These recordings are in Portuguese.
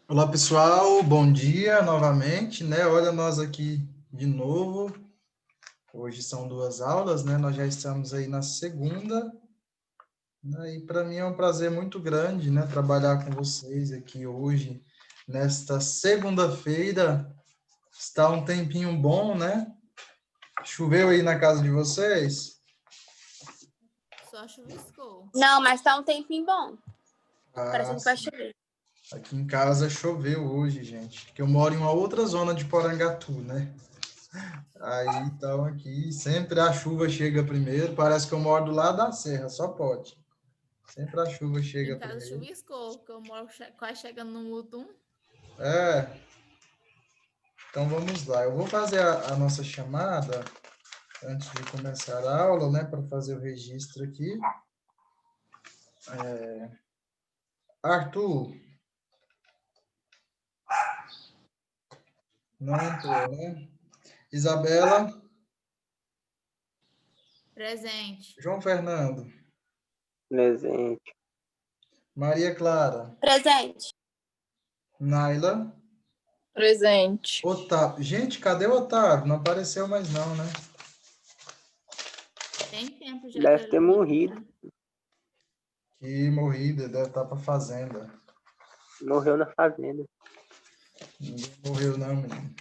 Olá, pessoal, bom dia novamente, né? Olha nós aqui de novo. Hoje são duas aulas, né? Nós já estamos aí na segunda, né? E para mim é um prazer muito grande, né? Trabalhar com vocês aqui hoje, nesta segunda-feira. Está um tempinho bom, né? Choveu aí na casa de vocês? Só chuviscou. Não, mas tá um tempinho bom. Ah, Parecendo que vai sim. chover. Aqui em casa choveu hoje, gente, porque eu moro em uma outra zona de Porangatu, né? Aí, então, aqui, sempre a chuva chega primeiro. Parece que eu moro do lado da serra, só pode. Sempre a chuva Aqui chega em casa primeiro. chuviscou, porque eu moro quase chegando no Mutum. É, então vamos lá. Eu vou fazer a nossa chamada antes de começar a aula, né, para fazer o registro aqui. Arthur, não entrou, né? Isabela, Presente. João Fernando, Presente. Maria Clara, Presente. Naila, Presente. Otávio. Gente, cadê o Otávio? Não apareceu mais não, né? Tem tempo já que Deve ele ter não morrido. entra. Que morrida, deve estar para fazenda. Morreu na fazenda. Ninguém morreu não, menino.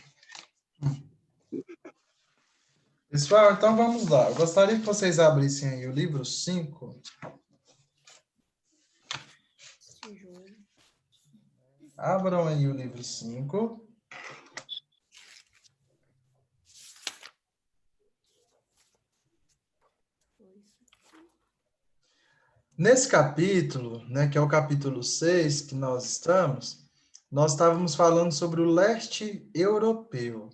Pessoal, então vamos lá. Eu gostaria que vocês abrissem aí o livro 5. Abram aí o livro 5. Nesse capítulo, né, que é o capítulo 6 que nós estávamos falando sobre o leste europeu.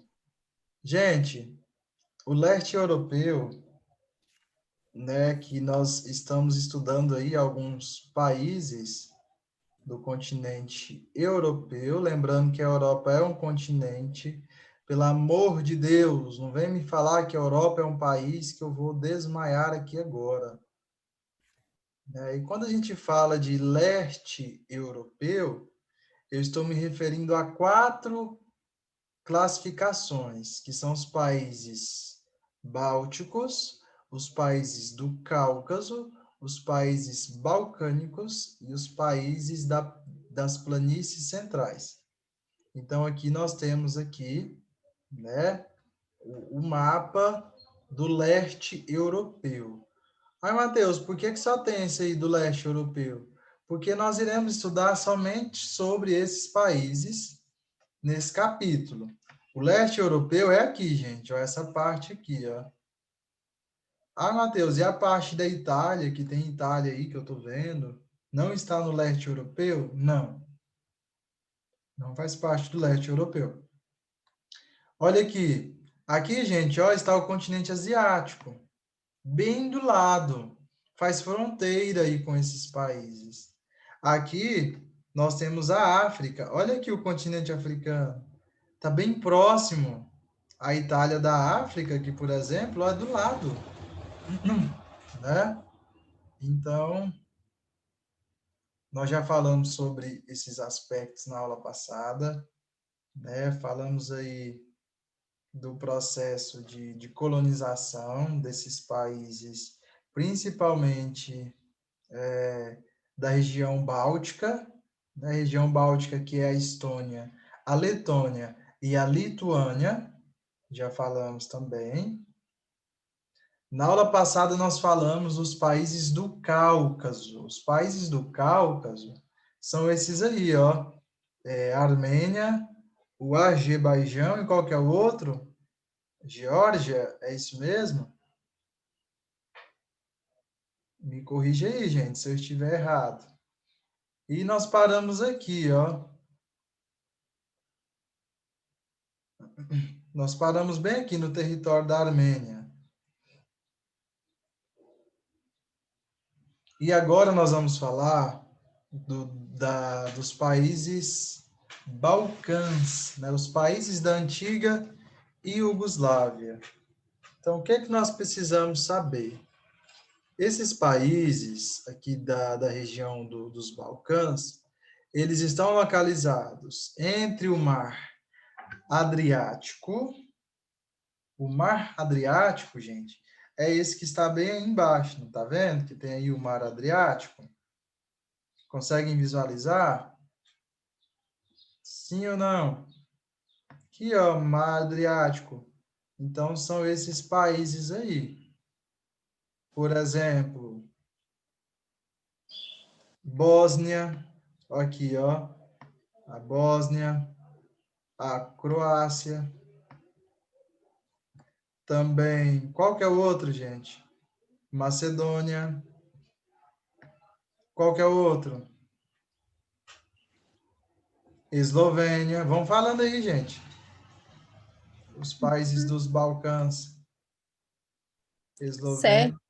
Gente, o leste europeu, né, que nós estamos estudando aí alguns países do continente europeu, lembrando que a Europa é um continente, pelo amor de Deus, não vem me falar que a Europa é um país que eu vou desmaiar aqui agora. E quando a gente fala de leste europeu, eu estou me referindo a 4 classificações, que são os países bálticos, os países do Cáucaso, os países balcânicos e os países das planícies centrais. Então, aqui nós temos aqui, né, o mapa do leste europeu. Ai, Matheus, por que só tem esse aí do leste europeu? Porque nós iremos estudar somente sobre esses países nesse capítulo. O leste europeu é aqui, gente, ó, essa parte aqui, ó. Ah, Matheus, e a parte da Itália, que tem Itália aí que eu tô vendo, não está no leste europeu? Não, não faz parte do leste europeu. Olha aqui. Aqui, gente, ó, está o continente asiático, bem do lado. Faz fronteira aí com esses países. Aqui, nós temos a África. Olha aqui o continente africano. Está bem próximo. A Itália da África, que, por exemplo, é do lado, né? Então, nós já falamos sobre esses aspectos na aula passada, né? Falamos aí do processo de colonização desses países, principalmente da região báltica, da região báltica que é a Estônia, a Letônia e a Lituânia, já falamos também. Na aula passada nós falamos dos países do Cáucaso. Os países do Cáucaso são esses aí, ó. Armênia, o Azerbaijão e qual que é o outro? Geórgia, é isso mesmo? Me corrija aí, gente, se eu estiver errado. E nós paramos aqui, ó. Nós paramos bem aqui no território da Armênia. E agora nós vamos falar dos países Balcãs, né? Os países da antiga Iugoslávia. Então, o que é que nós precisamos saber? Esses países aqui da região dos Balcãs, Eles estão localizados entre o Mar Adriático. O Mar Adriático, gente, é esse que está bem aí embaixo, não está vendo? Que tem aí o Mar Adriático. Conseguem visualizar? Sim ou não? Aqui, ó, Mar Adriático. Então, são esses países aí. Por exemplo, Bósnia, aqui, ó, a Bósnia, a Croácia, também, qual que é o outro, gente? Macedônia, qual que é o outro? Eslovênia, vamos falando aí, gente. Os países dos Balcãs. Eslovênia. Sérvia.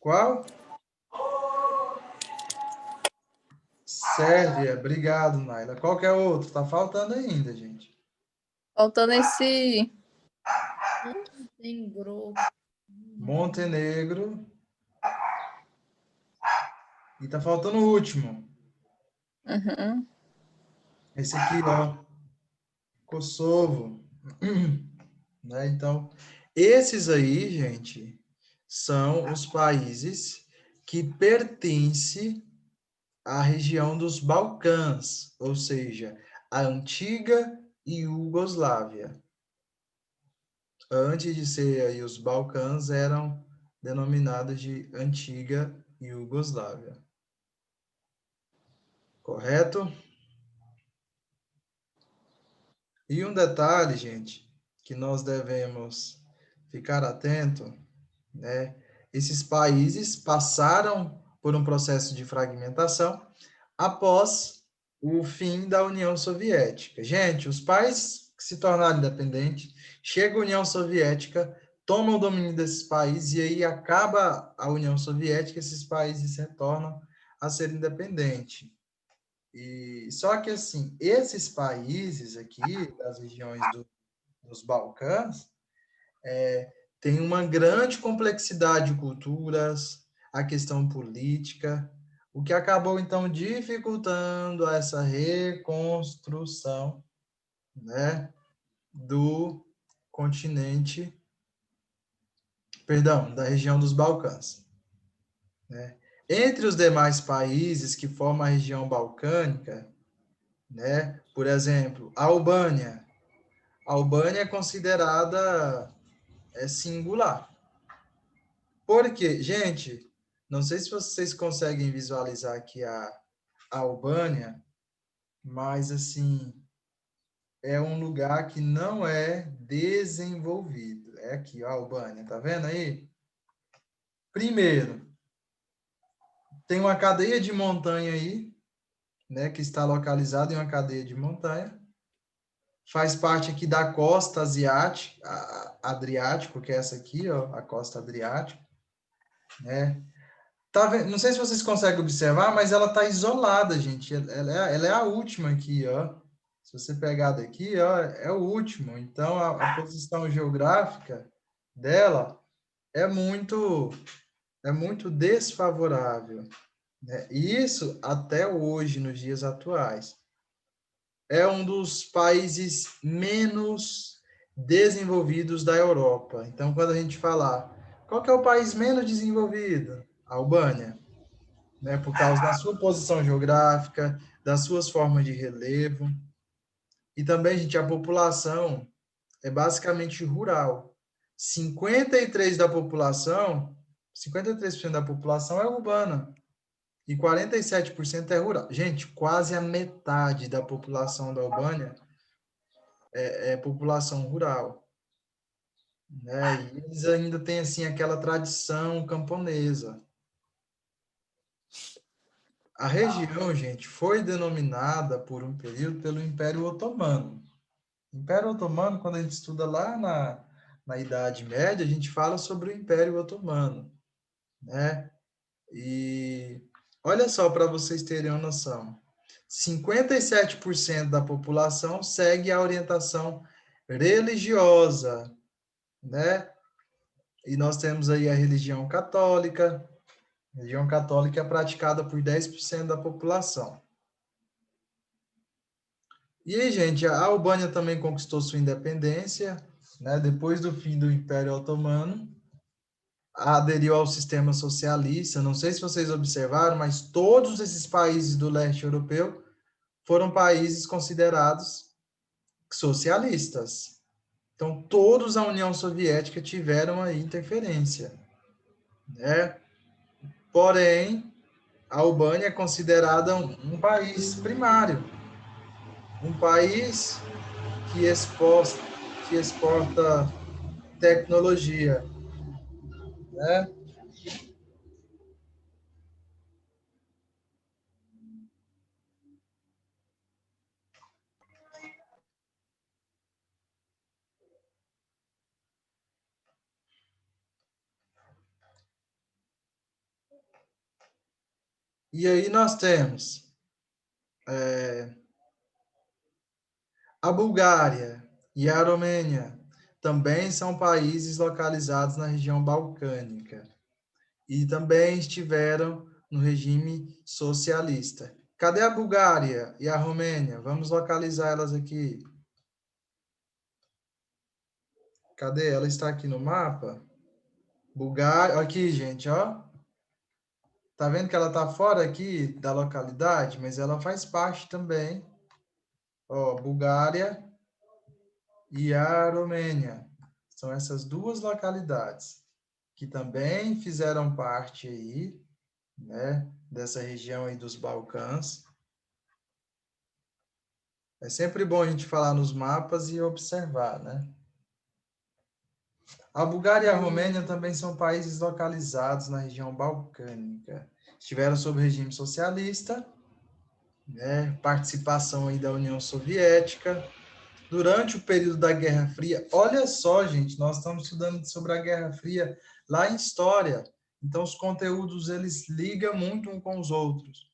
Qual? Sérvia, obrigado, Naila. Qual que é o outro? Tá faltando ainda, gente. Faltando esse. Montenegro. Montenegro. E tá faltando o último. Uhum. Esse aqui, ó. Kosovo. Né? Então, esses aí, gente, são os países que pertencem à região dos Balcãs, ou seja, a antiga Iugoslávia. Antes de ser aí os Balcãs, eram denominados de antiga Iugoslávia. Correto? E um detalhe, gente, que nós devemos ficar atento, né? Esses países passaram por um processo de fragmentação após o fim da União Soviética. Gente, os países que se tornaram independentes, chega a União Soviética, toma o domínio desses países e aí acaba a União Soviética, esses países retornam a ser independentes. E só que assim, esses países aqui das regiões dos Balcãs têm uma grande complexidade de culturas, a questão política, o que acabou então dificultando essa reconstrução, né, do continente, perdão, da região dos Balcãs, né? Entre os demais países que formam a região balcânica, né, por exemplo, a Albânia. A Albânia é considerada singular. Porque, gente, não sei se vocês conseguem visualizar aqui a Albânia, mas assim, é um lugar que não é desenvolvido. É aqui, ó, a Albânia, tá vendo aí? Primeiro, tem uma cadeia de montanha aí, né, que está localizada em uma cadeia de montanha. Faz parte aqui da costa asiática, Adriático, que é essa aqui, ó, a costa Adriática, né? Tá vendo? Não sei se vocês conseguem observar, mas ela está isolada, gente. Ela é a última aqui, ó. Se você pegar daqui, ó, é o último. Então, a posição geográfica dela é muito desfavorável, né? E isso até hoje, nos dias atuais. É um dos países menos desenvolvidos da Europa. Então, quando a gente falar, qual que é o país menos desenvolvido? A Albânia, né? Por causa da sua posição geográfica, das suas formas de relevo. E também, gente, a população é basicamente rural. 53% da população é urbana e 47% é rural. Gente, quase a metade da população da Albânia é população rural, né? E eles ainda têm assim aquela tradição camponesa. A região, gente, foi denominada por um período pelo Império Otomano. Império Otomano, quando a gente estuda lá na Idade Média, a gente fala sobre o Império Otomano, né? E olha só para vocês terem uma noção. 57% da população segue a orientação religiosa, né? E nós temos aí a religião católica. A religião católica é praticada por 10% da população. E aí, gente, a Albânia também conquistou sua independência, né? Depois do fim do Império Otomano, aderiu ao sistema socialista. Não sei se vocês observaram, mas todos esses países do leste europeu foram países considerados socialistas. Então, todos a União Soviética tiveram aí interferência, né? Porém, a Albânia é considerada um país primário, um país que exporta tecnologia, né? E aí nós temos a Bulgária e a Romênia, também são países localizados na região balcânica e também estiveram no regime socialista. Cadê a Bulgária e a Romênia? Vamos localizar elas aqui. Cadê? Ela está aqui no mapa. Bulgária, aqui, gente, ó. Tá vendo que ela tá fora aqui da localidade, mas ela faz parte também. Ó, Bulgária e a Romênia. São essas duas localidades que também fizeram parte aí, né, dessa região aí dos Balcãs. É sempre bom a gente falar nos mapas e observar, né? A Bulgária e a Romênia também são países localizados na região balcânica. Estiveram sob regime socialista, né? Participação aí da União Soviética. Durante o período da Guerra Fria, olha só, gente, nós estamos estudando sobre a Guerra Fria lá em História. Então, os conteúdos, eles ligam muito uns com os outros,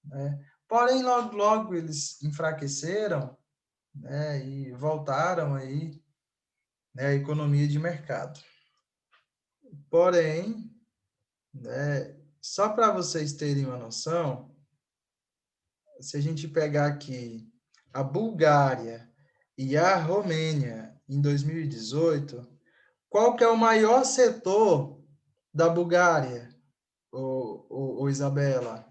né? Porém, logo, logo, eles enfraqueceram, né? E voltaram aí, né, a economia de mercado. Porém, né, só para vocês terem uma noção, se a gente pegar aqui a Bulgária e a Romênia em 2018, qual que é o maior setor da Bulgária, ô Isabela?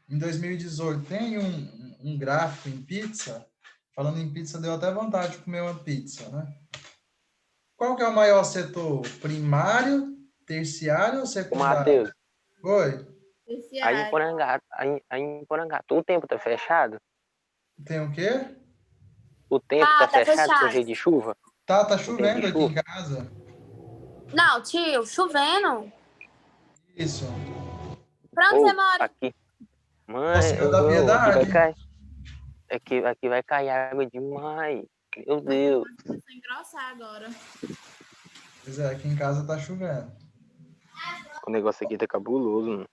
Em 2018, tem um gráfico em pizza. Falando em pizza, deu até vontade de comer uma pizza, né? Qual que é o maior setor? Primário, terciário ou Ô, secundário? Matheus, Oi, aí em Terciário. Porangá, aí em Porangatu, o tempo tá fechado? tem o quê? O tempo tá Tá fechado por fechado. jeito de chuva? Tá Tempo de chovendo aqui em chuva? casa. Não, tio, chovendo. Isso. Pra onde Ou você mora? aqui. No Mãe, Senhor da aqui vai Piedade. cair. Aqui vai cair água demais. Meu Deus. Começou a engrossar agora. Pois é, aqui em casa tá chovendo. O negócio aqui tá cabuloso, mano.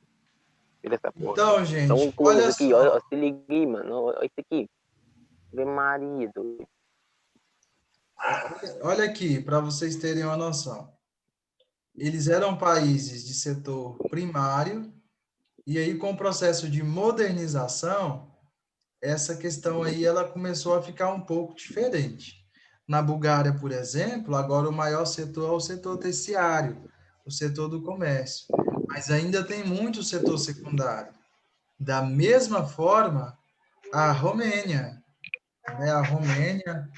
Olha essa porra. Então, Dá um gente, close olha aqui, olha, só. se liga aí, mano. Olha isso aqui. Vê Maria, doido. Olha aqui, para vocês terem uma noção. Eles eram países de setor primário, e aí, com o processo de modernização, essa questão aí ela começou a ficar um pouco diferente. Na Bulgária, por exemplo, agora o maior setor é o setor terciário, o setor do comércio. Mas ainda tem muito setor secundário. Da mesma forma, a Romênia, né? A Romênia,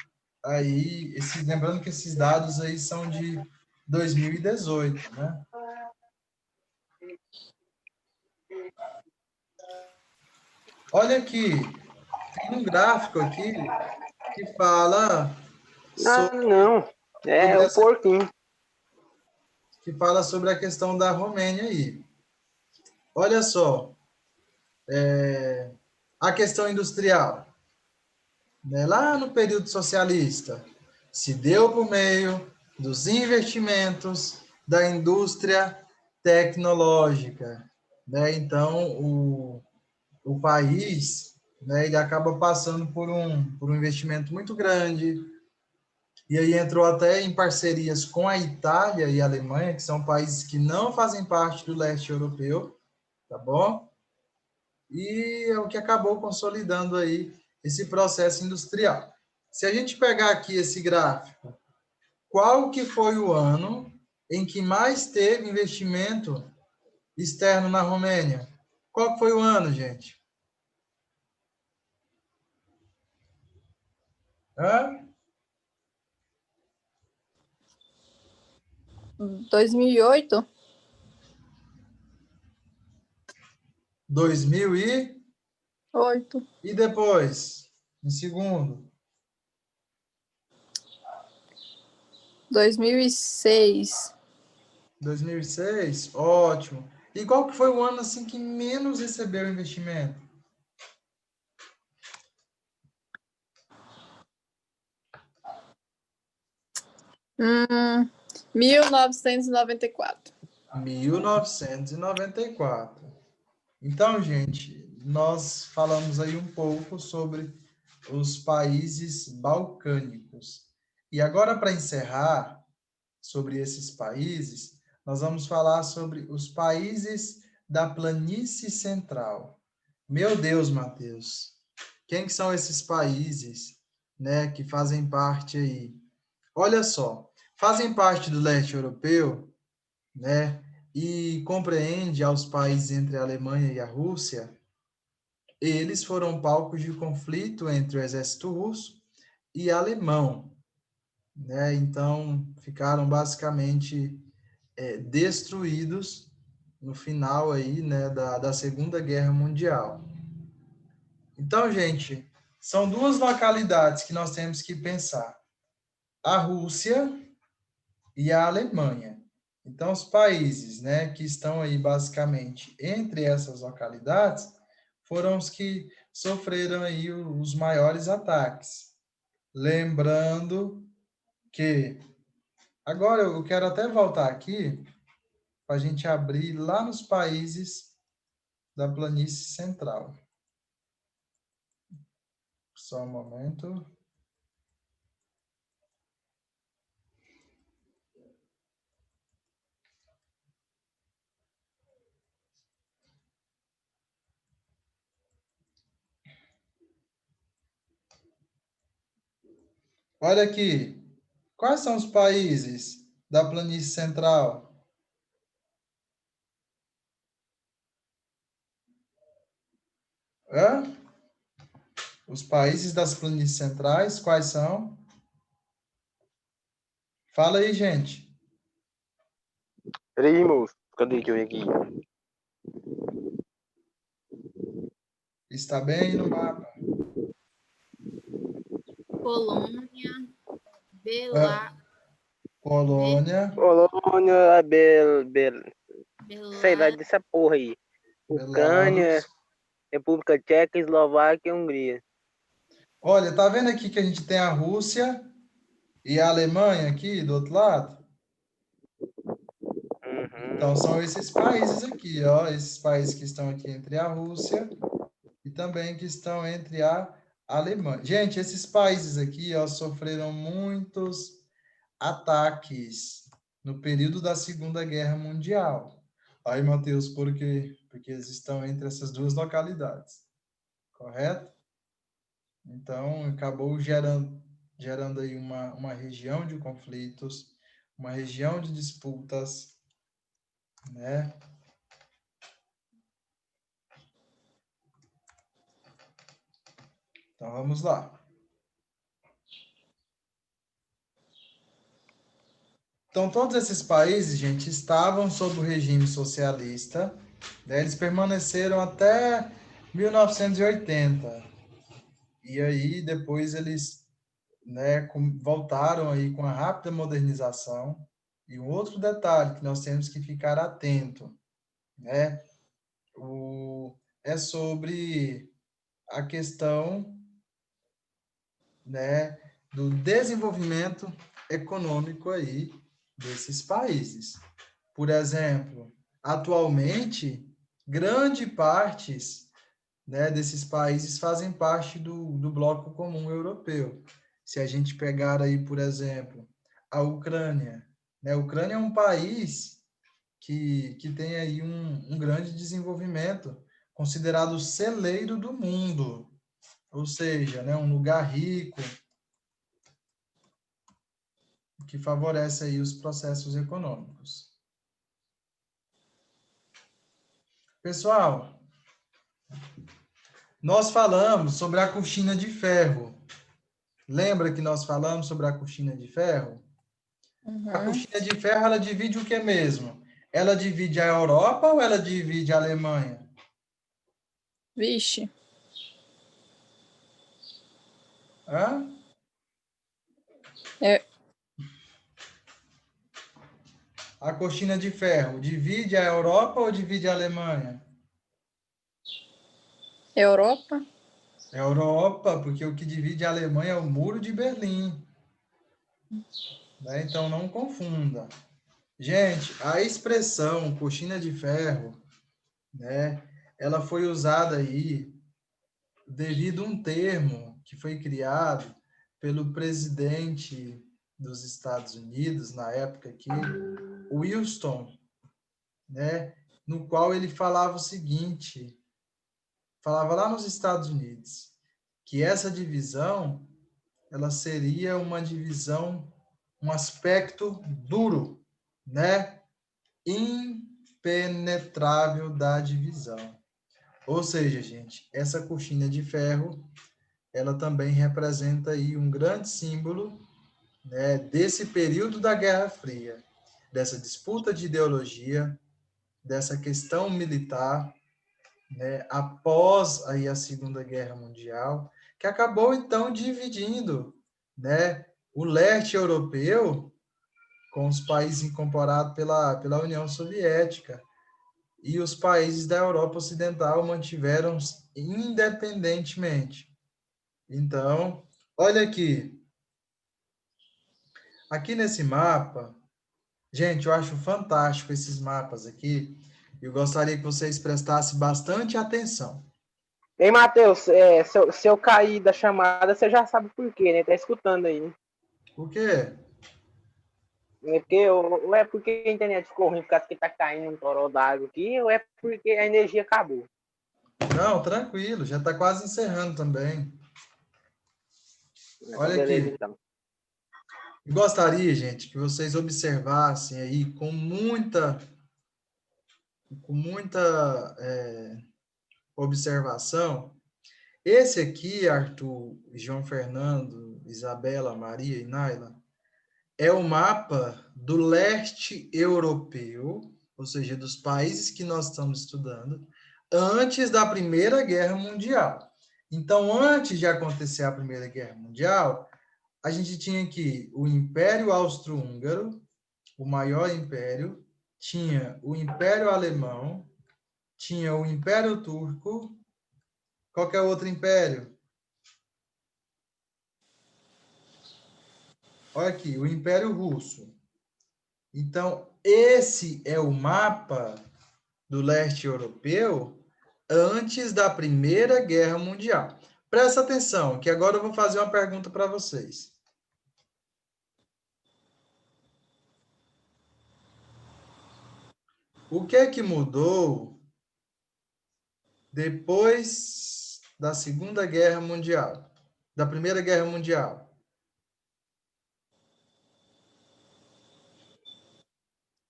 aí, lembrando que esses dados aí são de 2018, né? Olha aqui, tem um gráfico aqui que fala Não. É o essa, porquinho. que fala sobre a questão da Romênia aí. Olha só, a questão industrial, né? Lá no período socialista, se deu por meio dos investimentos da indústria tecnológica, né? Então, o país, né, ele acaba passando por um investimento muito grande, e aí entrou até em parcerias com a Itália e a Alemanha, que são países que não fazem parte do leste europeu, tá bom? E é o que acabou consolidando aí esse processo industrial. Se a gente pegar aqui esse gráfico, qual que foi o ano em que mais teve investimento externo na Romênia? Qual que foi o ano, gente? Hã? 2008? 2000 8. e depois, em segundo? 2006. 2006? Ótimo. E qual que foi o ano assim que menos recebeu investimento? Hum, 1994. 1994. Então, gente, nós falamos aí um pouco sobre os países balcânicos. E agora, para encerrar sobre esses países, nós vamos falar sobre os países da Planície Central. Meu Deus, Matheus, quem que são esses países, né, que fazem parte aí? Olha só, fazem parte do leste europeu, né, e compreende aos países entre a Alemanha e a Rússia. Eles foram palcos de conflito entre o exército russo e alemão, né? Então ficaram basicamente destruídos no final aí, né, da Segunda Guerra Mundial. Então, gente, são duas localidades que nós temos que pensar: a Rússia e a Alemanha. Então, os países, né, que estão aí basicamente entre essas localidades foram os que sofreram aí os maiores ataques. Lembrando que agora eu quero até voltar aqui para a gente abrir lá nos países da Planície Central. Só um momento. Olha aqui. Quais são os países da Planície Central? Hã? Os países das planícies centrais, quais são? Fala aí, gente. Peraí, moço. Cadê que eu vi aqui? Está bem aí no mapa. Polônia, Hã? Polônia, Polônia, sei lá Belarus, dessa porra aí. Ucrânia, Belarus. República Tcheca, Eslováquia e Hungria. Olha, tá vendo aqui que a gente tem a Rússia e a Alemanha aqui do outro lado? Então, são esses países aqui, ó, esses países que estão aqui entre a Rússia e também que estão entre a Alemanha. Gente, esses países aqui, ó, sofreram muitos ataques no período da Segunda Guerra Mundial. Aí, Matheus, por quê? Porque eles estão entre essas duas localidades, correto? Então, acabou gerando aí uma região de conflitos, uma região de disputas, né? Então, vamos lá. Então, todos esses países, gente, estavam sob o regime socialista, né? Eles permaneceram até 1980. E aí, depois eles, né, voltaram aí com a rápida modernização. E um outro detalhe que nós temos que ficar atento, né, é sobre a questão, né, do desenvolvimento econômico aí desses países. Por exemplo, atualmente, grande partes, né, desses países fazem parte do bloco comum europeu. Se a gente pegar aí, por exemplo, a Ucrânia, né? A Ucrânia é um país que tem aí um grande desenvolvimento, considerado o celeiro do mundo, ou seja, né, um lugar rico, que favorece aí os processos econômicos. Pessoal, nós falamos sobre a cortina de ferro. Lembra que nós falamos sobre a cortina de ferro? A Uhum. cortina de ferro, ela divide o que mesmo? Ela divide a Europa ou ela divide a Alemanha? Vixe. Hã? É, A cortina de ferro divide a Europa ou divide a Alemanha? Europa? Europa, porque o que divide a Alemanha é o Muro de Berlim. Né? Então, não confunda. Gente, a expressão cortina de ferro, né, ela foi usada aí devido a um termo que foi criado pelo presidente dos Estados Unidos, na época aqui, Wilson, né, no qual ele falava o seguinte, falava lá nos Estados Unidos, que essa divisão, ela seria uma divisão, um aspecto duro, né, impenetrável da divisão. Ou seja, gente, essa cortina de ferro, ela também representa aí um grande símbolo, né, desse período da Guerra Fria, dessa disputa de ideologia, dessa questão militar, né, após aí a Segunda Guerra Mundial, que acabou então dividindo, né, o leste europeu com os países incorporados pela União Soviética. E os países da Europa Ocidental mantiveram-se independentemente. Então, olha aqui. Aqui nesse mapa, gente, eu acho fantástico esses mapas aqui. Eu gostaria que vocês prestassem bastante atenção. Ei, Matheus, se eu cair da chamada, você já sabe por quê, né? Tá escutando aí, né? Por quê? É porque, ou é porque a internet ficou ruim por causa que tá caindo um toró d'água aqui, ou é porque a energia acabou. Não, tranquilo, já está quase encerrando também. Então, Olha beleza, aqui. então. Eu gostaria, gente, que vocês observassem aí com muita observação. Esse aqui, Arthur, João Fernando, Isabela, Maria e Naila, é o mapa do leste europeu, ou seja, dos países que nós estamos estudando, antes da Primeira Guerra Mundial. Então, antes de acontecer a Primeira Guerra Mundial, a gente tinha aqui o Império Austro-Húngaro, o maior império, tinha o Império Alemão, tinha o Império Turco, qualquer outro império? Olha aqui, o Império Russo. Então, esse é o mapa do leste europeu antes da Primeira Guerra Mundial. Presta atenção, que agora eu vou fazer uma pergunta para vocês. O que é que mudou depois da Segunda Guerra Mundial? Da Primeira Guerra Mundial?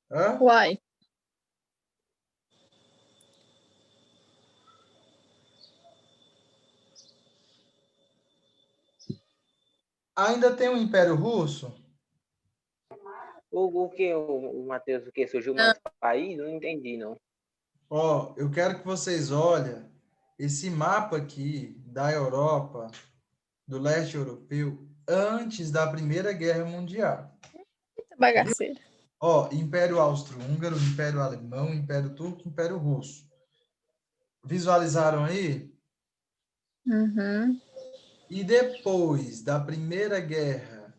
Hã? Uai. Ainda tem o Império Russo? O que, o Matheus, o que? Surgiu mais país? Não entendi, não. Ó, eu quero que vocês olhem esse mapa aqui da Europa, do leste europeu, antes da Primeira Guerra Mundial. Eita bagaceira. Ó, Império Austro-Húngaro, Império Alemão, Império Turco, Império Russo. Visualizaram aí? Uhum. E depois da Primeira Guerra,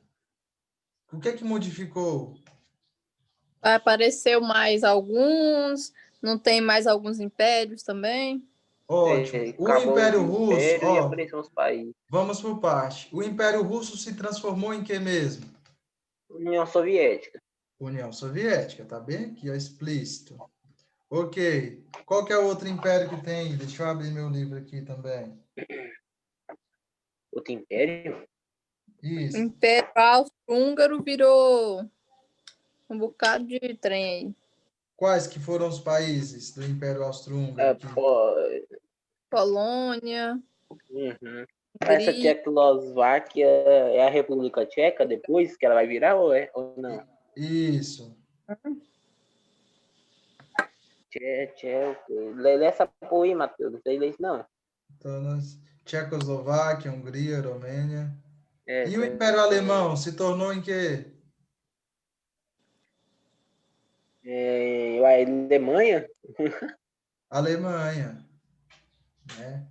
o que é que modificou? Apareceu mais alguns, não tem mais alguns impérios também. Ótimo. O Acabou Império o Russo, império e ó, apareceu os países. vamos por parte. O Império Russo se transformou em que mesmo? União Soviética. União Soviética, tá bem aqui, ó, explícito. Ok. Qual que é o outro império que tem? Deixa eu abrir meu livro aqui também. Outro império? O Isso. Império Austro-Húngaro virou um bocado de trem aí. Quais que foram os países do Império Austro-Húngaro? Polônia, Uhum. Essa Hungria. Tchecoslováquia é a República Tcheca depois que ela vai virar ou não? Isso. Lê essa porra aí, Matheus. Não sei ler isso, não. Então, Tchecoslováquia, Hungria, Romênia. E o Essa Império Alemão se tornou em quê? a Alemanha? Alemanha, né?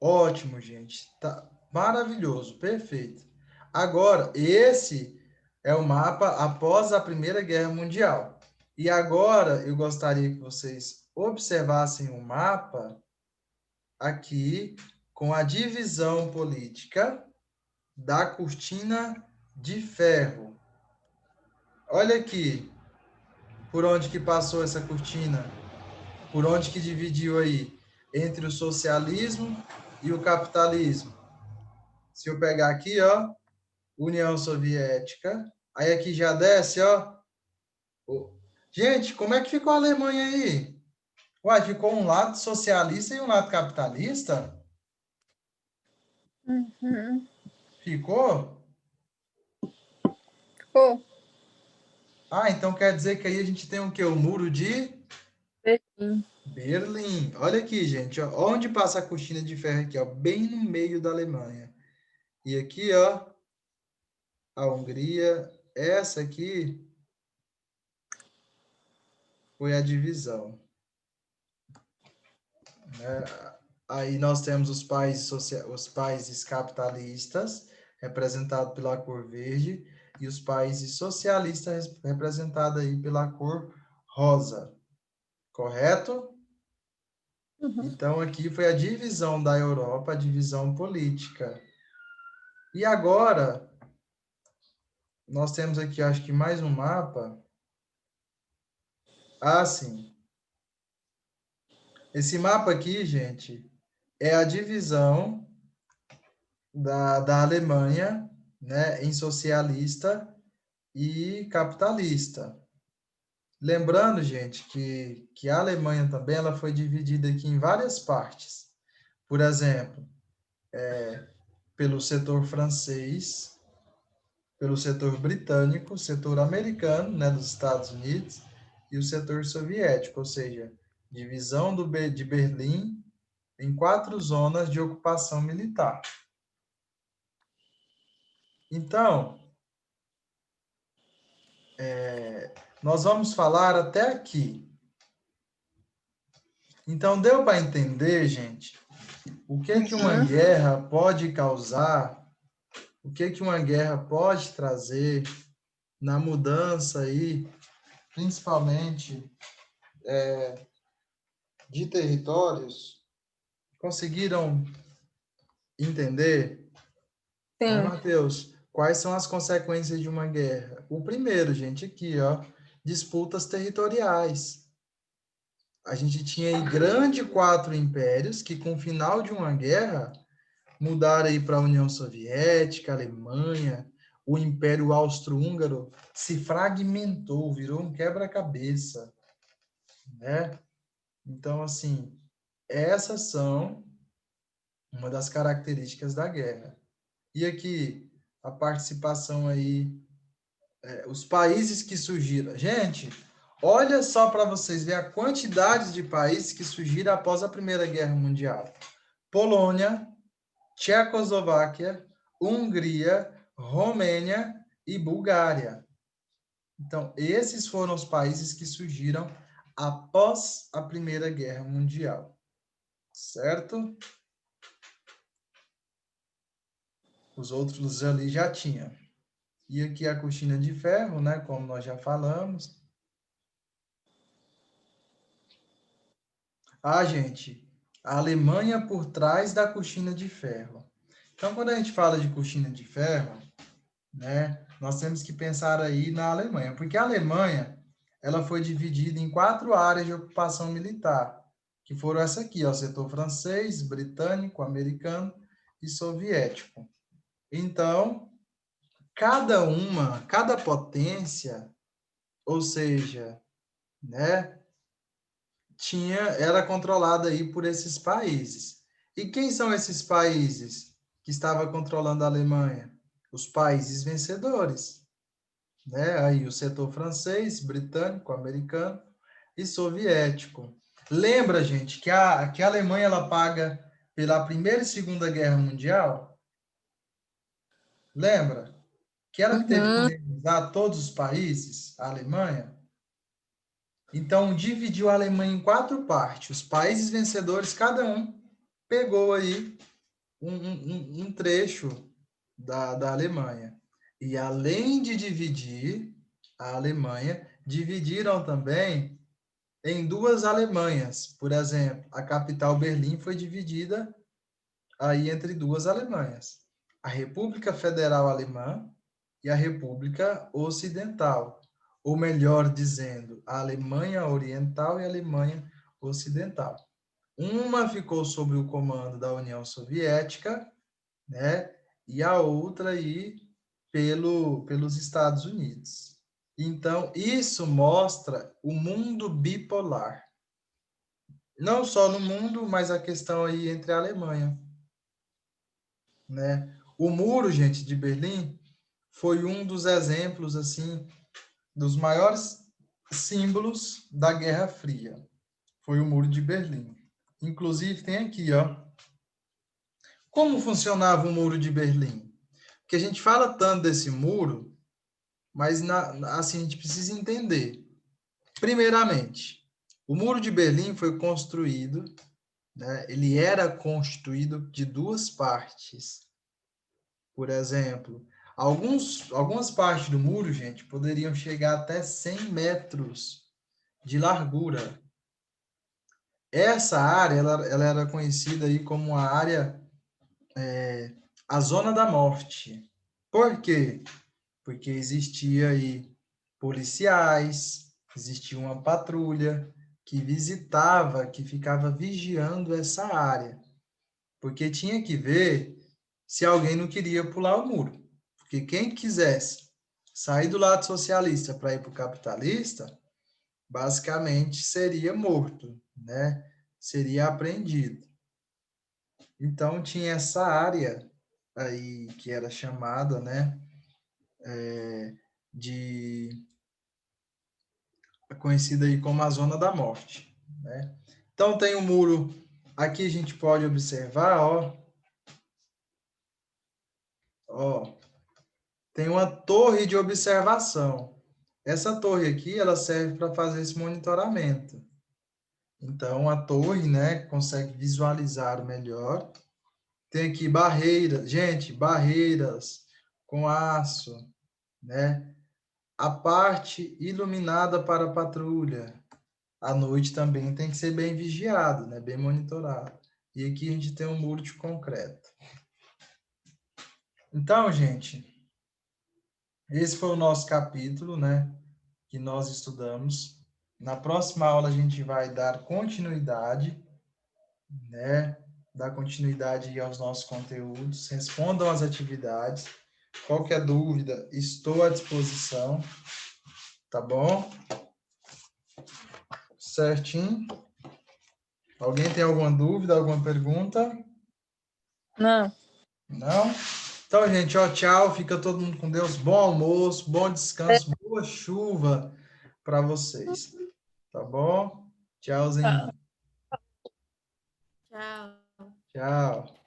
Ótimo, gente. Tá maravilhoso, perfeito. Agora, esse é o mapa após a Primeira Guerra Mundial. E agora eu gostaria que vocês observassem o mapa aqui com a divisão política da cortina de ferro. Olha aqui, por onde que passou essa cortina? Por onde que dividiu aí? Entre o socialismo e o capitalismo. Se eu pegar aqui, ó, União Soviética, aí aqui já desce, ó. Gente, como é que ficou a Alemanha aí? Uai, ficou um lado socialista e um lado capitalista? Uhum. Ficou? Ficou. Ah, então quer dizer que aí a gente tem o quê? O muro de Berlim. Berlim. Olha aqui, gente, ó, onde passa a cortina de ferro aqui, ó, bem no meio da Alemanha. E aqui, ó, a Hungria, essa aqui foi a divisão, né? Aí nós temos os países capitalistas, representados pela cor verde, e os países socialistas, representados aí pela cor rosa. Correto? Uhum. Então, aqui foi a divisão da Europa, a divisão política. E agora, nós temos aqui, acho que mais um mapa. Ah, sim. Esse mapa aqui, gente, é a divisão da Alemanha, né, em socialista e capitalista. Lembrando, gente, que a Alemanha também ela foi dividida aqui em várias partes. Por exemplo, pelo setor francês, pelo setor britânico, setor americano, né, dos Estados Unidos, e o setor soviético, ou seja, divisão de Berlim em 4 zonas de ocupação militar. Então, nós vamos falar até aqui. Então, deu para entender, gente, o que uma guerra pode causar, o que uma guerra pode trazer na mudança aí, principalmente de territórios? Conseguiram entender? Né, Sim. Matheus? Quais são as consequências de uma guerra? O primeiro, gente, aqui, ó, disputas territoriais. A gente tinha aí grande 4 impérios que, com o final de uma guerra, mudaram aí para a União Soviética, Alemanha, o Império Austro-Húngaro se fragmentou, virou um quebra-cabeça, né? Então, assim, essas são uma das características da guerra. E aqui, a participação aí, os países que surgiram. Gente, olha só para vocês verem a quantidade de países que surgiram após a Primeira Guerra Mundial. Polônia, Tchecoslováquia, Hungria, Romênia e Bulgária. Então, esses foram os países que surgiram após a Primeira Guerra Mundial. Certo? Os outros ali já tinham. E aqui a cortina de ferro, né? Como nós já falamos. Ah, gente, a Alemanha por trás da cortina de ferro. Então, quando a gente fala de cortina de ferro, né, nós temos que pensar aí na Alemanha, porque a Alemanha, ela foi dividida em 4 áreas de ocupação militar, que foram essa aqui, ó, setor francês, britânico, americano e soviético. Então, cada potência, ou seja, né, era controlada aí por esses países. E quem são esses países que estavam controlando a Alemanha? Os países vencedores, né? Aí o setor francês, britânico, americano e soviético. Lembra, gente, que a Alemanha ela paga pela Primeira e Segunda Guerra Mundial? Lembra? Que ela que teve que Uhum. indemnizar todos os países, a Alemanha? Então, dividiu a Alemanha em 4 partes. Os países vencedores, cada um pegou aí um trecho da Alemanha. E além de dividir a Alemanha, dividiram também em 2 Alemanhas. Por exemplo, a capital Berlim foi dividida aí entre 2 Alemanhas. A República Federal Alemã e a República Ocidental. Ou melhor dizendo, a Alemanha Oriental e a Alemanha Ocidental. Uma ficou sob o comando da União Soviética, né? E a outra aí pelos Estados Unidos. Então, isso mostra o mundo bipolar. Não só no mundo, mas a questão aí entre a Alemanha, né? O muro, gente, de Berlim foi um dos exemplos, assim, dos maiores símbolos da Guerra Fria. Foi o Muro de Berlim. Inclusive, tem aqui, ó. Como funcionava o Muro de Berlim? Porque a gente fala tanto desse muro, mas assim, a gente precisa entender. Primeiramente, o Muro de Berlim foi construído, né? Ele era constituído de 2 partes. Por exemplo, algumas partes do muro, gente, poderiam chegar até 100 metros de largura. Essa área, ela era conhecida aí como a área, a Zona da Morte. Por quê? Porque existia aí policiais, existia uma patrulha que visitava, que ficava vigiando essa área. Porque tinha que ver se alguém não queria pular o muro. Porque quem quisesse sair do lado socialista para ir para o capitalista, basicamente seria morto, né? Seria apreendido. Então tinha essa área aí que era chamada, né, de conhecida aí como a Zona da Morte, né? Então tem um muro aqui, a gente pode observar, ó, tem uma torre de observação. Essa torre aqui, ela serve para fazer esse monitoramento. Então, a torre, né, consegue visualizar melhor. Tem aqui barreiras, gente, barreiras com aço, né? A parte iluminada para a patrulha. À noite também tem que ser bem vigiado, né, bem monitorado. E aqui a gente tem um muro de concreto. Então, gente, esse foi o nosso capítulo, né, que nós estudamos. Na próxima aula a gente vai dar continuidade, né? Dar continuidade aos nossos conteúdos, respondam às atividades. Qualquer dúvida, estou à disposição, tá bom? Certinho? Alguém tem alguma dúvida, alguma pergunta? Não. Não? Então, gente, ó, tchau, fica todo mundo com Deus, bom almoço, bom descanso, boa chuva para vocês, tá bom? Tchauzinho. Tchau. Tchau.